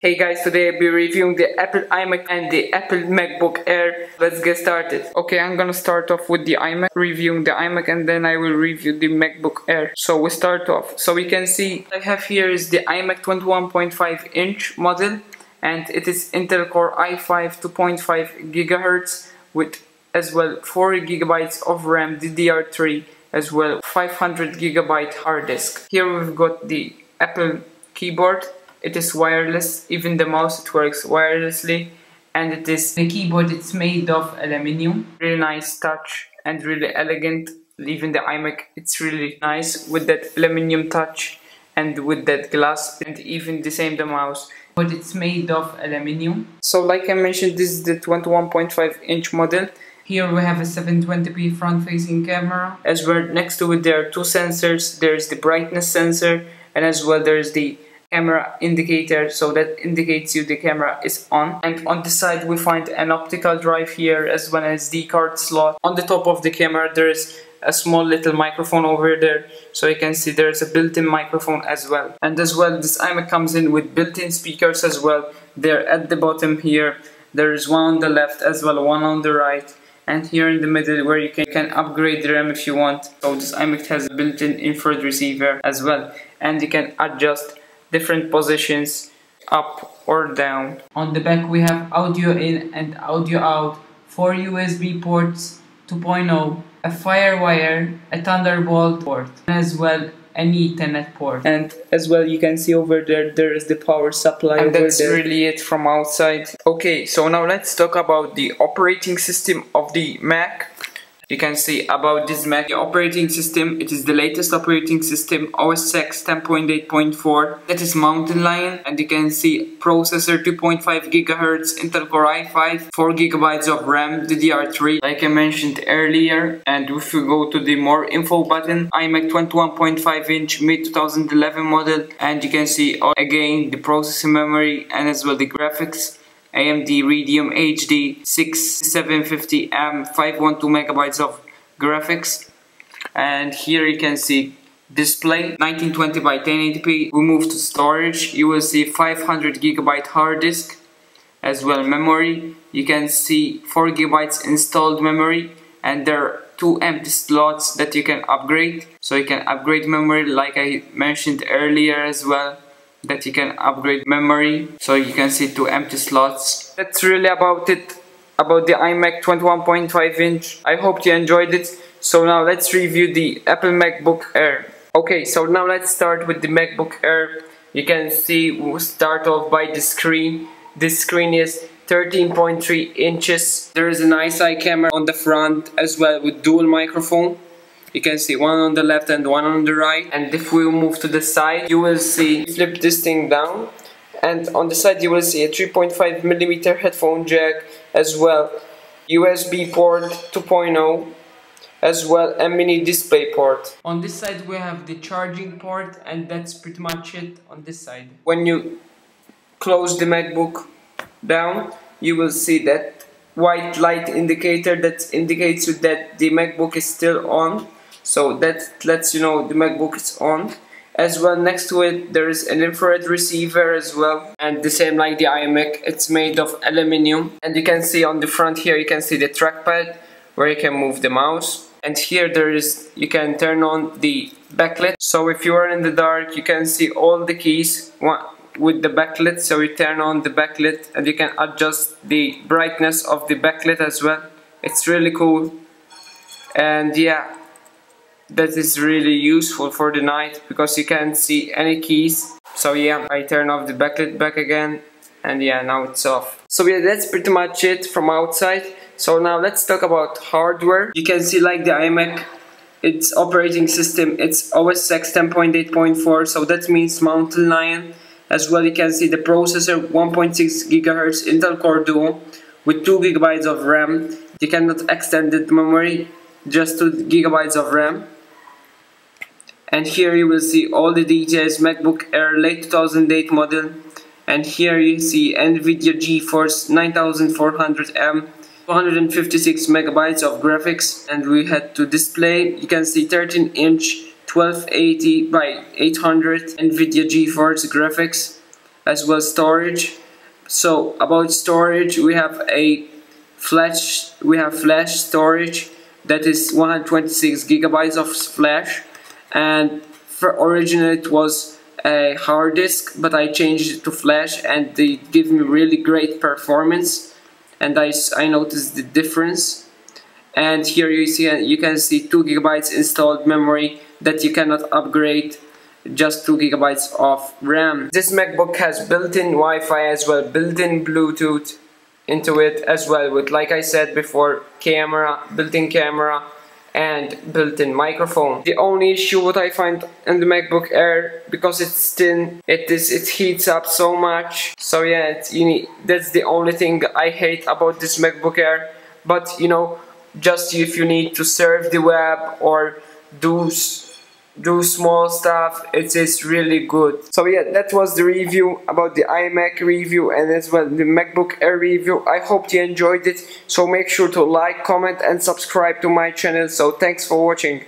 Hey guys, today I'll be reviewing the Apple iMac and the Apple MacBook Air. Let's get started. Okay, I'm gonna start off with the iMac, reviewing the iMac, and then I will review the MacBook Air. So we start off. So we can see I have here is the iMac 21.5 inch model, and it is Intel Core i5 2.5 GHz with as well 4 GB of Ram DDR3 as well 500 GB hard disk. Here we've got the Apple keyboard. It is wireless, even the mouse it works wirelessly, and it is the keyboard, it's made of aluminium. Really nice touch and really elegant. Even the iMac, it's really nice with that aluminium touch and with that glass, and even the same the mouse, but it's made of aluminium. So like I mentioned, this is the 21.5 inch model. Here we have a 720p front facing camera. As well, next to it there are two sensors. There's the brightness sensor, and as well there's the camera indicator, so that indicates you the camera is on. And on the side we find an optical drive here as well as the card slot. On the top of the camera there is a small little microphone over there, so you can see there's a built-in microphone as well. And as well this iMac comes in with built-in speakers as well. They're at the bottom here. There is one on the left as well, one on the right, and here in the middle where you can upgrade the RAM if you want. So this iMac has a built-in infrared receiver as well, and you can adjust different positions up or down. On the back we have audio in and audio out, 4 USB ports 2.0, a FireWire, a Thunderbolt port, and as well an Ethernet port. And as well you can see over there is the power supply, and that's really it from outside. Okay, so now let's talk about the operating system of the Mac. You can see about this Mac, the operating system, it is the latest operating system, OS X 10.8.4, that is Mountain Lion, and you can see processor 2.5 GHz, Intel Core i5, 4 GB of Ram DDR3, like I mentioned earlier. And if we go to the more info button, iMac 21.5 inch mid 2011 model, and you can see again the processor memory and as well the graphics. AMD Radeon HD 6750M 512 MB of graphics. And here you can see display 1920 by 1080p. We move to storage. You will see 500 GB hard disk as well. Memory, you can see 4 GB installed memory, and there are 2 empty slots that you can upgrade. So you can upgrade memory like I mentioned earlier as well, that you can upgrade memory. So you can see 2 empty slots. That's really about it about the iMac 21.5 inch. I hope you enjoyed it. So now let's review the Apple MacBook Air. Okay, so now let's start with the MacBook Air. You can see we'll start off by the screen. This screen is 13.3 inches. There is a nice eye camera on the front as well with dual microphone. You can see one on the left and one on the right. And if we move to the side, you will see, flip this thing down, and on the side you will see a 3.5mm headphone jack as well, USB port 2.0, as well a mini display port. On this side we have the charging port, and that's pretty much it on this side. When you close the MacBook down, you will see that white light indicator that indicates you that the MacBook is still on. So that lets you know the MacBook is on. As well, next to it there is an infrared receiver as well, and the same like the iMac, it's made of aluminium. And you can see on the front here, you can see the trackpad where you can move the mouse. And here you can turn on the backlit. So if you are in the dark, you can see all the keys with the backlit. So you turn on the backlit and you can adjust the brightness of the backlit as well. It's really cool. And yeah, that is really useful for the night because you can't see any keys. So yeah, I turn off the backlit back again, and yeah, now it's off. So yeah, that's pretty much it from outside. So now let's talk about hardware. You can see like the iMac, its operating system, it's OS X 10.8.4, so that means Mountain Lion. As well, you can see the processor 1.6 GHz Intel Core Duo with 2 GB of RAM. You cannot extend the memory, just 2 GB of RAM. And here you will see all the details, MacBook Air late 2008 model. And here you see NVIDIA GeForce 9400M, 256 MB of graphics. And we head to display. You can see 13-inch 1280 by 800 NVIDIA GeForce graphics. as well storage. So about storage, we have flash storage that is 126 gigabytes of flash, and originally it was a hard disk, but I changed it to flash and they give me really great performance, and I noticed the difference. And here you can see 2 gigabytes installed memory that you cannot upgrade, just 2 gigabytes of RAM. This MacBook has built-in Wi-Fi as well, built-in Bluetooth into it as well, with, like I said before, built-in camera and built-in microphone. The only issue what I find in the MacBook Air, because it's thin, it heats up so much. So yeah, that's the only thing I hate about this MacBook Air. But you know, just if you need to surf the web or do small stuff, it is really good. So yeah, that was the review about the iMac review and as well the MacBook Air review. I hope you enjoyed it, so make sure to like, comment and subscribe to my channel. So thanks for watching.